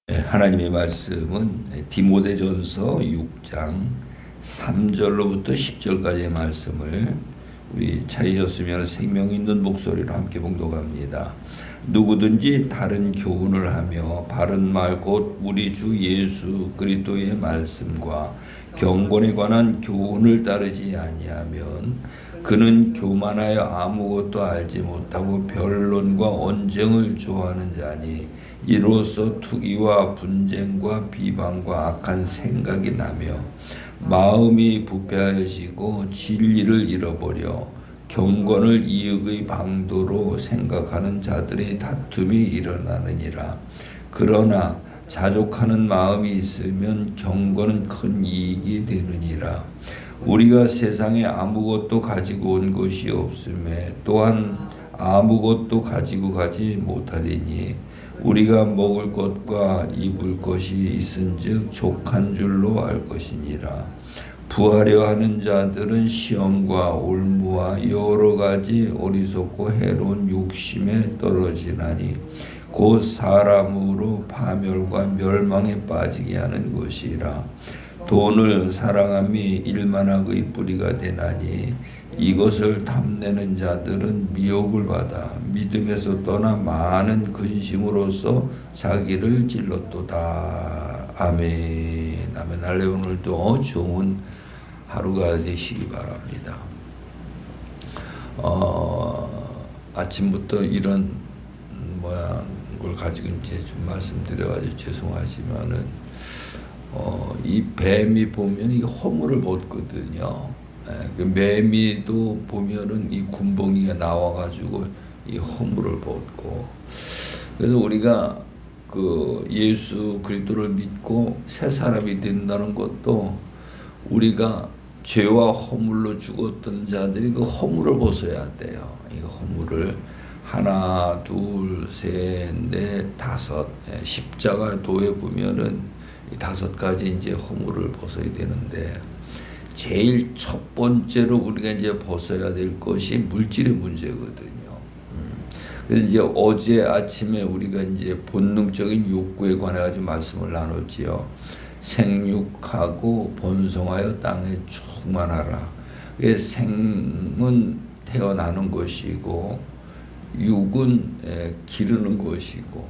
하나님의 말씀은 디모데전서 6장 3절로부터 10절까지의 말씀을 우리 찾으셨으면 생명 있는 목소리로 함께 봉독합니다. 누구든지 다른 교훈을 하며 바른 말 곧 우리 주 예수 그리스도의 말씀과 경건에 관한 교훈을 따르지 아니하면 그는 교만하여 아무것도 알지 못하고 변론과 언쟁을 좋아하는 자니 이로써 투기와 분쟁과 비방과 악한 생각이 나며 마음이 부패하여지고 진리를 잃어버려 경건을 이익의 방도로 생각하는 자들의 다툼이 일어나느니라. 그러나 자족하는 마음이 있으면 경건은 큰 이익이 되느니라. 우리가 세상에 아무것도 가지고 온 것이 없음에 또한 아무것도 가지고 가지 못하리니 우리가 먹을 것과 입을 것이 있은즉 족한 줄로 알 것이니라. 부하려 하는 자들은 시험과 올무와 여러 가지 어리석고 해로운 욕심에 떨어지나니 곧 사람으로 파멸과 멸망에 빠지게 하는 것이라. 돈을 사랑함이 일만학의 뿌리가 되나니 이것을 탐내는 자들은 미혹을 받아 믿음에서 떠나 많은 근심으로써 자기를 찔렀도다. 아멘. 아멘. 할렐루야. 오늘도 좋은 하루가 되시기 바랍니다. 아침부터 이런 걸 가지고 이제 좀 말씀드려가지고 죄송하지만은 이 뱀이 보면 이 허물을 벗거든요. 그 매미도 보면은 이 군봉이가 나와가지고 이 허물을 벗고, 그래서 우리가 그 예수 그리스도를 믿고 새 사람이 된다는 것도 우리가 죄와 허물로 죽었던 자들이 그 허물을 벗어야 돼요. 이 허물을 하나, 둘, 셋, 넷, 다섯, 십자가 도에 보면은 이 5가지 이제 허물을 벗어야 되는데, 제일 첫 번째로 우리가 이제 벗어야 될 것이 물질의 문제거든요. 그래서 이제 어제 아침에 우리가 이제 본능적인 욕구에 관해 가지고 말씀을 나눴지요. 생육하고 번성하여 땅에 충만하라. 생은 태어나는 것이고 육은 기르는 것이고,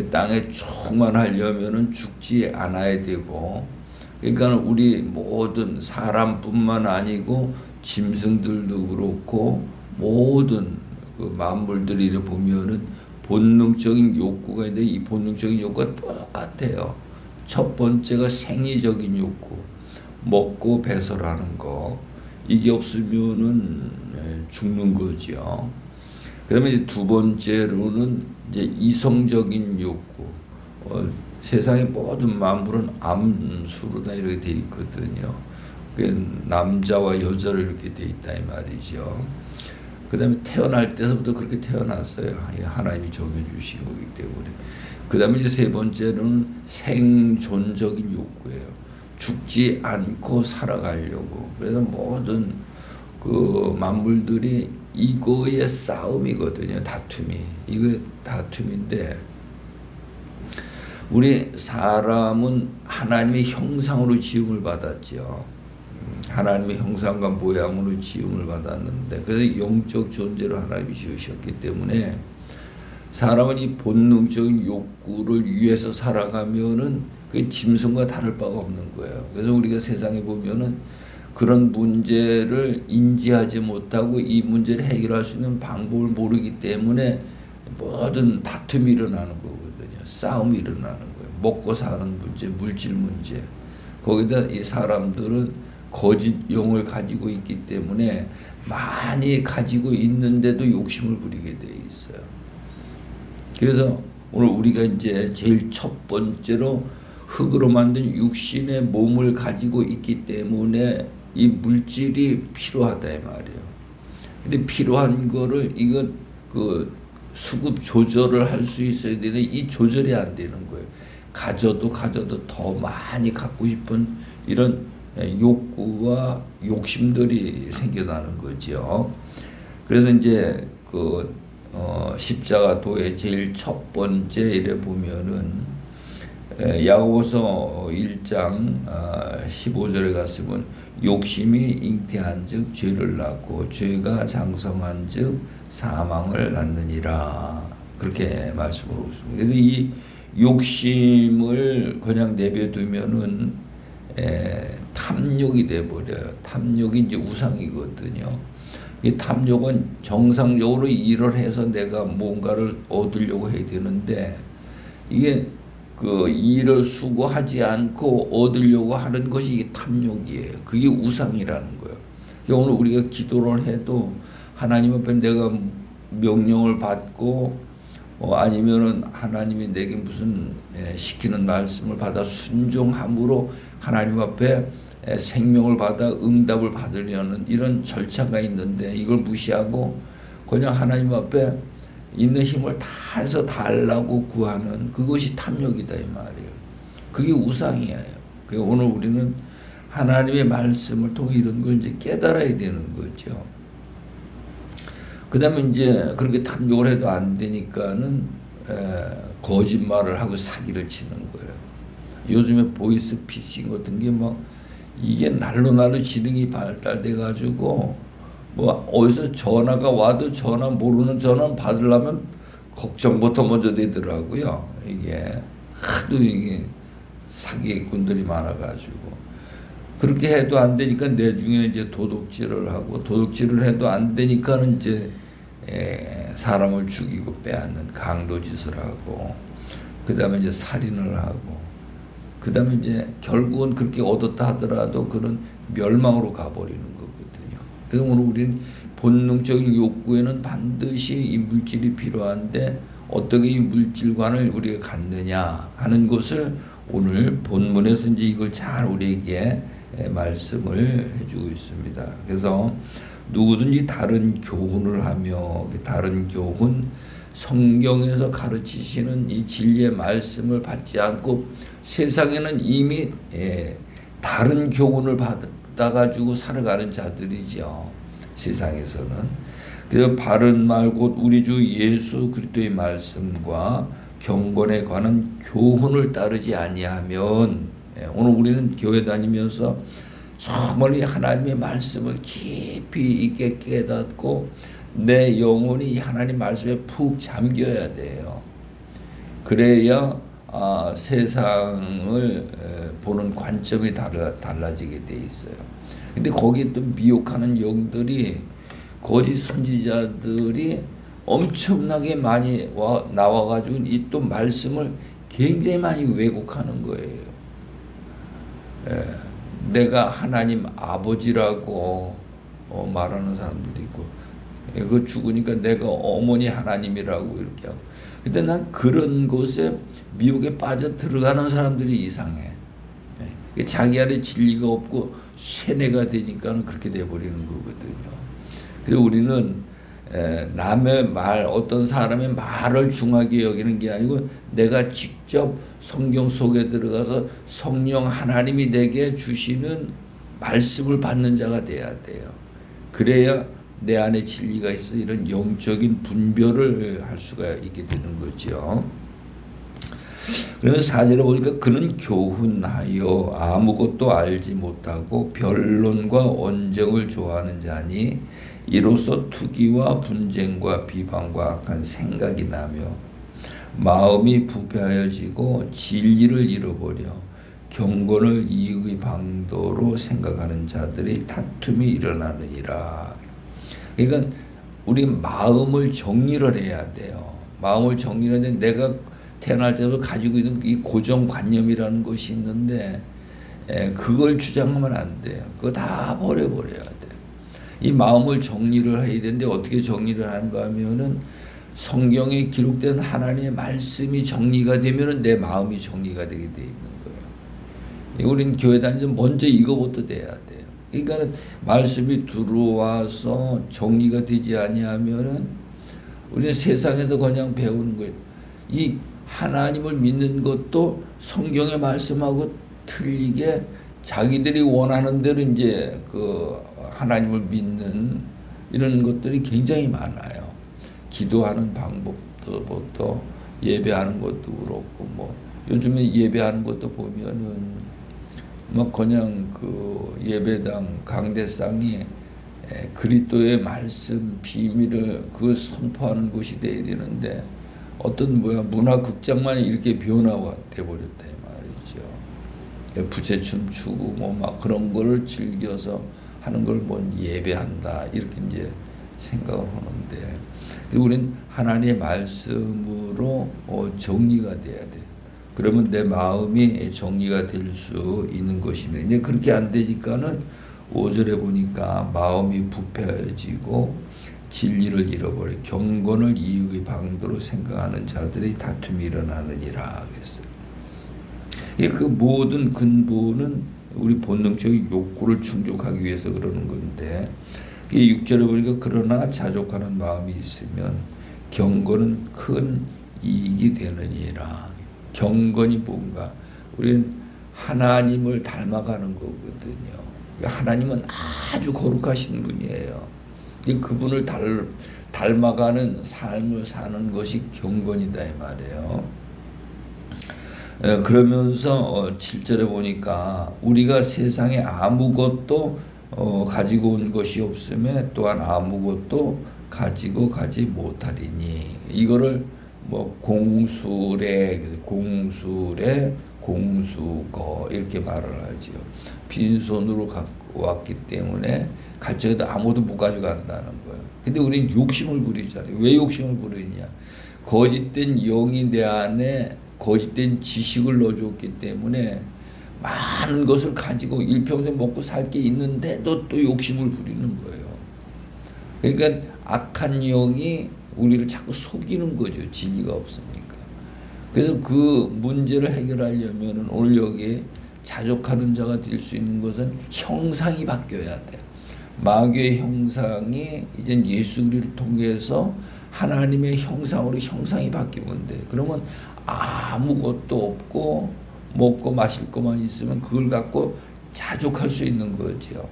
땅에 충만하려면은 죽지 않아야 되고, 그러니까 우리 모든 사람뿐만 아니고 짐승들도 그렇고 모든 그 만물들이 보면은 본능적인 욕구가 있는데 이 본능적인 욕구가 똑같아요. 첫 번째가 생리적인 욕구, 먹고 배설하는 거. 이게 없으면은 죽는 거죠. 그다음에 두 번째로는 이제 이성적인 욕구. 세상의 모든 만물은 암수로 다 이렇게 돼 있거든요. 남자와 여자로 이렇게 돼 있다 이 말이죠. 그다음에 태어날 때서부터 그렇게 태어났어요. 하나님이 정해주신 거기 때문에. 그다음에 이제 세 번째는 생존적인 욕구예요. 죽지 않고 살아가려고. 그래서 모든 그 만물들이 이거의 싸움이거든요. 다툼이. 이거 다툼인데, 우리 사람은 하나님의 형상으로 지음을 받았죠. 하나님의 형상과 모양으로 지음을 받았는데, 그래서 영적 존재로 하나님이 지으셨기 때문에 사람은 이 본능적인 욕구를 위해서 살아가면은 그 짐승과 다를 바가 없는 거예요. 그래서 우리가 세상에 보면은 그런 문제를 인지하지 못하고 이 문제를 해결할 수 있는 방법을 모르기 때문에 모든 다툼이 일어나는 거거든요. 싸움이 일어나는 거예요. 먹고 사는 문제, 물질 문제. 거기다 이 사람들은 거짓 영을 가지고 있기 때문에 많이 가지고 있는데도 욕심을 부리게 돼 있어요. 그래서 오늘 우리가 이제 제일 첫 번째로 흙으로 만든 육신의 몸을 가지고 있기 때문에 이 물질이 필요하다 이 말이에요. 근데 필요한 거를 이거 그 수급 조절을 할 수 있어야 되는데 이 조절이 안 되는 거예요. 가져도 더 많이 갖고 싶은 이런 욕구와 욕심들이 생겨나는 거죠. 그래서 이제 십자가 도의 제일 첫 번째 이래 보면은 야고보서 1장 15절에 갔으면 욕심이 잉태한즉 죄를 낳고 죄가 장성한즉 사망을 낳느니라 그렇게 말씀하고 있습니다. 그래서 이 욕심을 그냥 내버려두면은 탐욕이 돼버려요. 탐욕이 이제 우상이거든요. 이 탐욕은 정상적으로 일을 해서 내가 뭔가를 얻으려고 해야 되는데 이게 그 일을 수고하지 않고 얻으려고 하는 것이 이게 탐욕이에요. 그게 우상이라는 거예요. 오늘 우리가 기도를 해도 하나님 앞에 내가 명령을 받고 아니면은 하나님이 내게 무슨 시키는 말씀을 받아 순종함으로 하나님 앞에 생명을 받아 응답을 받으려는 이런 절차가 있는데 이걸 무시하고 그냥 하나님 앞에 있는 힘을 다해서 달라고 구하는 그것이 탐욕이다 이 말이에요. 그게 우상이에요. 오늘 우리는 하나님의 말씀을 통해 이런 걸 이제 깨달아야 되는 거죠. 그 다음에 이제 그렇게 탐욕을 해도 안 되니까는 거짓말을 하고 사기를 치는 거예요. 요즘에 보이스 피싱 같은 게 뭐 이게 날로 지능이 발달돼 가지고 뭐 어디서 전화가 와도 전화 모르는 전화 받으려면 걱정부터 먼저 되더라고요. 이게 하도 이게 사기꾼들이 많아가지고 그렇게 해도 안 되니까 내중에 이제 도둑질을 하고 도둑질을 해도 안 되니까는 이제 사람을 죽이고 빼앗는 강도짓을 하고 그 다음에 이제 살인을 하고 그 다음에 이제 결국은 그렇게 얻었다 하더라도 그런 멸망으로 가버리는 거거든요. 그래서 오늘 우리는 본능적인 욕구에는 반드시 이 물질이 필요한데 어떻게 이 물질관을 우리가 갖느냐 하는 것을 오늘 본문에서 이제 이걸 잘 우리에게 말씀을 해주고 있습니다. 그래서 누구든지 다른 교훈을 하며 다른 교훈 성경에서 가르치시는 이 진리의 말씀을 받지 않고 세상에는 이미 다른 교훈을 받아가지고 살아가는 자들이죠. 세상에서는. 그래서 바른 말 곧 우리 주 예수 그리스도의 말씀과 경건에 관한 교훈을 따르지 아니하면 오늘 우리는 교회 다니면서 정말 하나님의 말씀을 깊이 있게 깨닫고 내 영혼이 하나님 말씀에 푹 잠겨야 돼요. 그래야 세상을 보는 관점이 달라지게 돼 있어요. 근데 거기에 또 미혹하는 영들이 거짓 선지자들이 엄청나게 많이 나와가지고 이 또 말씀을 굉장히 많이 왜곡하는 거예요. 내가 하나님 아버지라고 말하는 사람들도 있고 그 죽으니까 내가 어머니 하나님이라고 이렇게 하고 근데 난 그런 곳에 미혹에 빠져 들어가는 사람들이 이상해. 자기 안에 진리가 없고 쇠뇌가 되니까는 그렇게 돼버리는 거거든요. 그래서 우리는 남의 말 어떤 사람의 말을 중하게 여기는 게 아니고 내가 직접 성경 속에 들어가서 성령 하나님이 내게 주시는 말씀을 받는 자가 돼야 돼요. 그래야 내 안에 진리가 있어 이런 영적인 분별을 할 수가 있게 되는 거죠. 그러면서 4절에 보니까 그는 교훈하여 아무것도 알지 못하고 변론과 언쟁을 좋아하는 자니 이로써 투기와 분쟁과 비방과 악한 생각이 나며 마음이 부패하여지고 진리를 잃어버려 경건을 이익의 방도로 생각하는 자들이 다툼이 일어나느니라. 그러니까 우리 마음을 정리를 해야 돼요. 마음을 정리하는데 내가 태어날 때부터 가지고 있는 이 고정관념이라는 것이 있는데 그걸 주장하면 안 돼요. 그거 다 버려버려야 돼요. 이 마음을 정리를 해야 되는데 어떻게 정리를 하는가 하면은 성경에 기록된 하나님의 말씀이 정리가 되면은 내 마음이 정리가 되게 돼 있는 거예요. 우리는 교회 다니면서 먼저 이거부터 돼야 돼요. 그러니까 말씀이 들어와서 정리가 되지 아니하면은 우리는 세상에서 그냥 배우는 거예요. 이 하나님을 믿는 것도 성경의 말씀하고 틀리게 자기들이 원하는 대로 이제 그 하나님을 믿는 이런 것들이 굉장히 많아요. 기도하는 방법부터 예배하는 것도 그렇고 뭐 요즘에 예배하는 것도 보면은 막 그냥 그 예배당 강대상이 그리스도의 말씀 비밀을 그걸 선포하는 곳이 돼야 되는데 어떤 문화극장만 이렇게 변화가 돼버렸다 이 말이죠. 부채춤 추고 뭐 막 그런 거를 즐겨서 하는 걸 예배한다 이렇게 이제 생각을 하는데 우리는 하나님의 말씀으로 정리가 돼야 돼. 그러면 내 마음이 정리가 될 수 있는 것입니다. 이제 그렇게 안 되니까는 5절에 보니까 마음이 부패해지고 진리를 잃어버려 경건을 이익의 방도로 생각하는 자들의 다툼이 일어나느니라 그랬어요. 그 모든 근본은 우리 본능적인 욕구를 충족하기 위해서 그러는 건데 6절에 보니까 그러나 자족하는 마음이 있으면 경건은 큰 이익이 되느니라. 경건이 뭔가 우리는 하나님을 닮아가는 거거든요. 하나님은 아주 거룩하신 분이에요. 그분을 닮아가는 삶을 사는 것이 경건이다 이 말이에요. 그러면서 7절에 보니까 우리가 세상에 아무것도 가지고 온 것이 없음에 또한 아무것도 가지고 가지 못하리니 이거를 공술의 공수거 이렇게 말을 하죠. 빈손으로 갖고 왔기 때문에 갈적에도 아무도 못 가져간다는 거예요. 근데 우리는 욕심을 부리잖아요. 왜 욕심을 부리냐? 거짓된 영이 내 안에 거짓된 지식을 넣어줬기 때문에 많은 것을 가지고 일평생 먹고 살 게 있는데도 또 욕심을 부리는 거예요. 그러니까 악한 영이 우리를 자꾸 속이는 거죠. 진리가 없으니까. 그래서 그 문제를 해결하려면 오늘 여기에 자족하는 자가 될 수 있는 것은 형상이 바뀌어야 돼요. 마귀의 형상이 이제 예수 그리스도를 통해서 하나님의 형상으로 형상이 바뀌면 돼. 그러면 아무것도 없고 먹고 마실 것만 있으면 그걸 갖고 자족할 수 있는 거죠.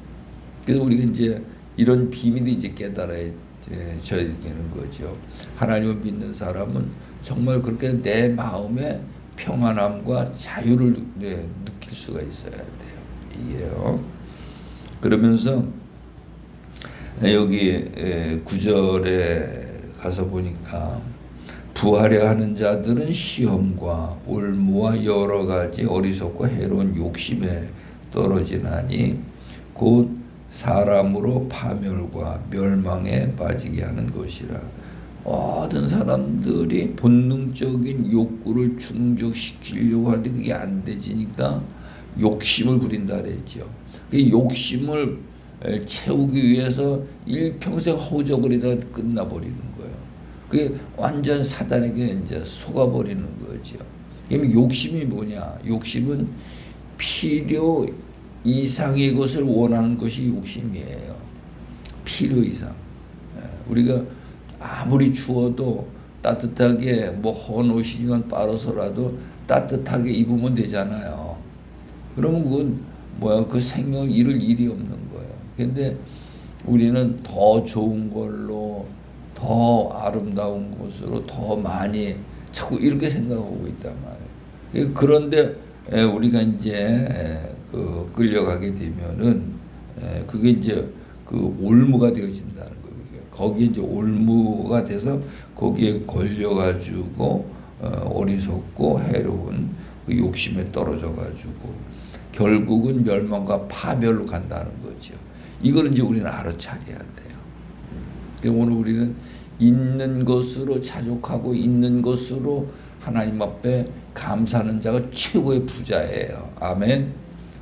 그래서 우리가 이제 이런 비밀을 이제 깨달아야 되는 거죠. 하나님을 믿는 사람은 정말 그렇게 내 마음에 평안함과 자유를 느낄 수가 있어야 돼요. 이게요. 그러면서 여기 9절에 가서 보니까 부하려 하는 자들은 시험과 올무와 여러 가지 어리석고 해로운 욕심에 떨어지나니 곧 사람으로 파멸과 멸망에 빠지게 하는 것이라. 모든 사람들이 본능적인 욕구를 충족시키려고 하는데 그게 안 되지니까 욕심을 부린다 그랬죠. 그 욕심을 채우기 위해서 일평생 허우적거리다가 끝나버리는 거예요. 그게 완전 사단에게 이제 속아버리는 거죠. 그럼 욕심이 뭐냐? 욕심은 필요 이상의 것을 원하는 것이 욕심이에요. 필요 이상. 우리가 아무리 추워도 따뜻하게 헌 옷이지만 빨아서라도 따뜻하게 입으면 되잖아요. 그러면 그건 그 생명을 잃을 일이 없는 거예요. 근데 우리는 더 좋은 걸로 더 아름다운 것으로 더 많이 자꾸 이렇게 생각하고 있단 말이에요. 그런데 우리가 이제 끌려가게 되면은 그게 이제 올무가 되어진다는 거예요. 거기에 이제 올무가 돼서 거기에 걸려가지고 어리석고 해로운 그 욕심에 떨어져가지고 결국은 멸망과 파멸로 간다는 거죠. 이걸 이제 우리는 알아차려야 돼요. 오늘 우리는 있는 것으로 자족하고 있는 것으로 하나님 앞에 감사하는 자가 최고의 부자예요. 아멘.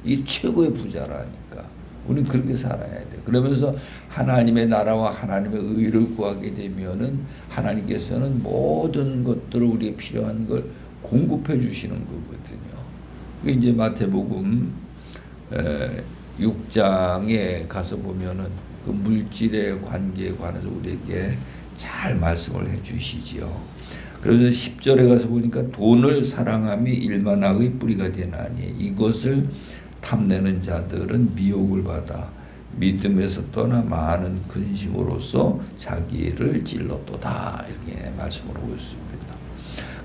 이 최고의 부자라니까. 우리는 그렇게 살아야 돼. 그러면서 하나님의 나라와 하나님의 의를 구하게 되면은 하나님께서는 모든 것들을 우리에게 필요한 걸 공급해 주시는 거거든요. 그게 이제 마태복음 6장에 가서 보면은 그 물질의 관계에 관해서 우리에게 잘 말씀을 해 주시지요. 그래서 10절에 가서 보니까 돈을 사랑함이 일만악의 뿌리가 되나니 이것을 탐내는 자들은 미혹을 받아 믿음에서 떠나 많은 근심으로써 자기를 찔렀도다. 이렇게 말씀을 하고 있습니다.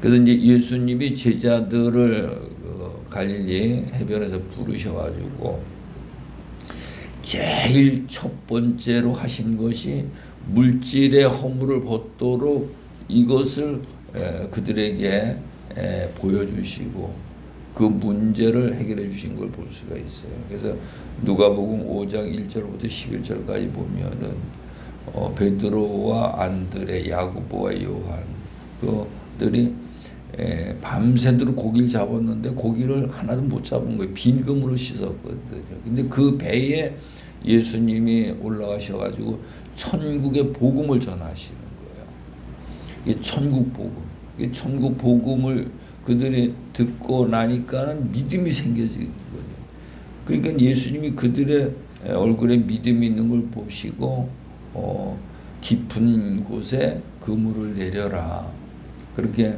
그래서 이제 예수님이 제자들을 갈릴리 해변에서 부르셔가지고 제일 첫 번째로 하신 것이 물질의 허물을 벗도록 이것을 그들에게 보여주시고 그 문제를 해결해 주신 걸 볼 수가 있어요. 그래서 누가복음 5장 1절부터 11절까지 보면은 베드로와 안드레, 야고보와 요한 그들이 밤새도록 고기를 잡았는데 고기를 하나도 못 잡은 거예요. 빈금으로 씻었거든요. 근데 그 배에 예수님이 올라가셔가지고 천국의 복음을 전하시는 거예요. 이게 천국 복음. 이 천국 복음을 그들이 듣고 나니까는 믿음이 생겨지는 거예요. 그러니까 예수님이 그들의 얼굴에 믿음이 있는 걸 보시고 깊은 곳에 그물을 내려라. 그렇게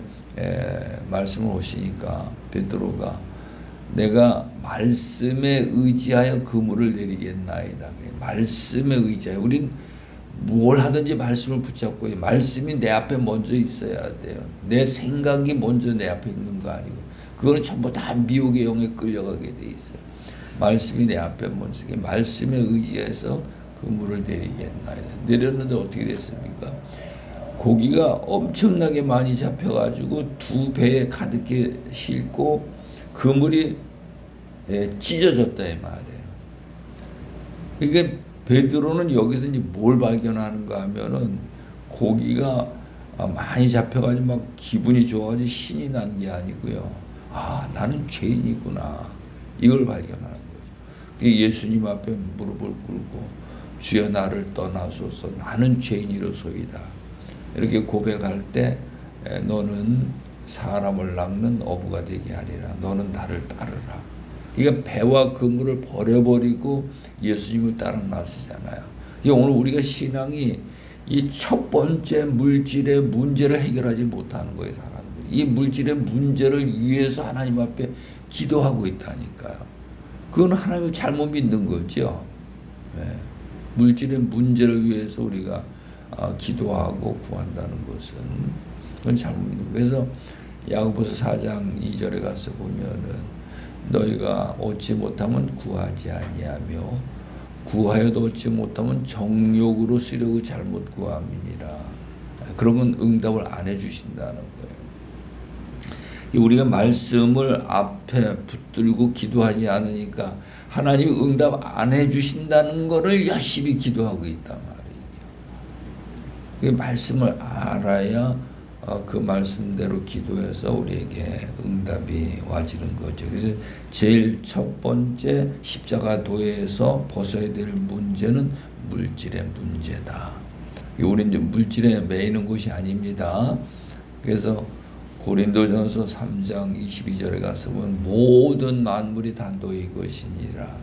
말씀을 하시니까 베드로가 내가 말씀에 의지하여 그물을 내리겠나이다. 말씀에 의지하여 우린 뭘 하든지 말씀을 붙잡고 말씀이 내 앞에 먼저 있어야 돼요. 내 생각이 먼저 내 앞에 있는 거 아니고 그거는 전부 다 미혹의 영에 끌려가게 돼 있어요. 말씀이 내 앞에 먼저 있어요. 말씀에 의지해서 그물을 내리겠나이다. 내렸는데 어떻게 됐습니까? 고기가 엄청나게 많이 잡혀가지고 두 배에 가득히 싣고 그물이 찢어졌다 이 말이에요. 이게 베드로는 여기서 이제 뭘 발견하는가 하면은 고기가 많이 잡혀가지고 막 기분이 좋아가지고 신이 난 게 아니고요. 아, 나는 죄인이구나. 이걸 발견하는 거죠. 예수님 앞에 무릎을 꿇고 주여 나를 떠나소서 나는 죄인이로소이다. 이렇게 고백할 때 너는 사람을 낚는 어부가 되게 하리라. 너는 나를 따르라. 그러니까 배와 그물을 버려버리고 예수님을 따라 나서잖아요. 오늘 우리가 신앙이 이 첫 번째 물질의 문제를 해결하지 못하는 거예요. 사람들이. 이 물질의 문제를 위해서 하나님 앞에 기도하고 있다니까요. 그건 하나님을 잘못 믿는 거죠. 네. 물질의 문제를 위해서 우리가 기도하고 구한다는 것은 그건 잘못 믿는 거예요. 그래서 야고보서 4장 2절에 가서 보면은 너희가 얻지 못하면 구하지 아니하며 구하여도 얻지 못하면 정욕으로 쓰려고 잘못 구함이니라. 그런 건 응답을 안 해주신다는 거예요. 우리가 말씀을 앞에 붙들고 기도하지 않으니까 하나님이 응답 안 해주신다는 것을 열심히 기도하고 있단 말이에요. 말씀을 알아야 그 말씀대로 기도해서 우리에게 응답이 와지는 거죠. 그래서 제일 첫 번째 십자가 도에서 벗어야 될 문제는 물질의 문제다. 우리는 이제 물질에 매이는 것이 아닙니다. 그래서 고린도전서 3장 22절에 가서 보면 모든 만물이 다 너희 것이니라.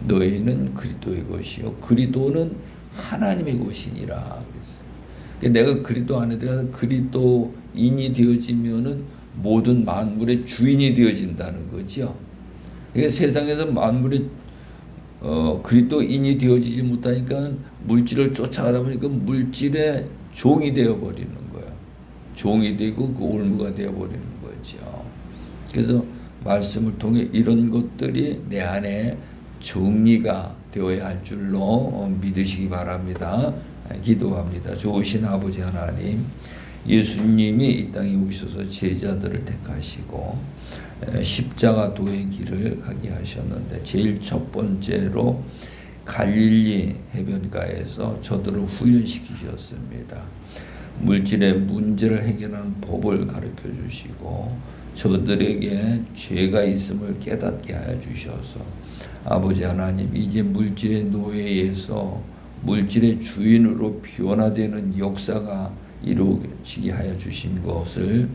너희는 그리스도의 것이요 그리스도는 하나님의 것이니라. 내가 그리스도 안에 들어가서 그리스도인이 되어지면은 모든 만물의 주인이 되어진다는 거죠. 그러니까 세상에서 만물의 그리스도인이 되어지지 못하니까 물질을 쫓아가다 보니까 물질의 종이 되어버리는 거예요. 종이 되고 그 올무가 되어버리는 거죠. 그래서 말씀을 통해 이런 것들이 내 안에 정리가 되어야 할 줄로 믿으시기 바랍니다. 기도합니다. 좋으신 아버지 하나님, 예수님이 이 땅에 오셔서 제자들을 택하시고 십자가 도의 길을 가게 하셨는데 제일 첫 번째로 갈릴리 해변가에서 저들을 훈련시키셨습니다. 물질의 문제를 해결하는 법을 가르쳐 주시고 저들에게 죄가 있음을 깨닫게 하여 주셔서 아버지 하나님 이제 물질의 노예에서 물질의 주인으로 변화되는 역사가 이루어지게 하여 주신 것을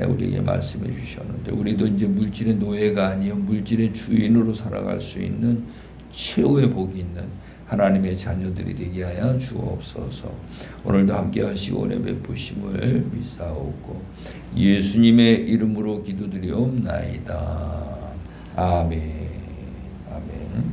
우리에게 말씀해 주셨는데 우리도 이제 물질의 노예가 아니요 물질의 주인으로 살아갈 수 있는 최후의 복이 있는 하나님의 자녀들이 되게 하여 주옵소서. 오늘도 함께 하시고 은혜 베푸심을 믿사옵고 예수님의 이름으로 기도드리옵나이다. 아멘. 아멘.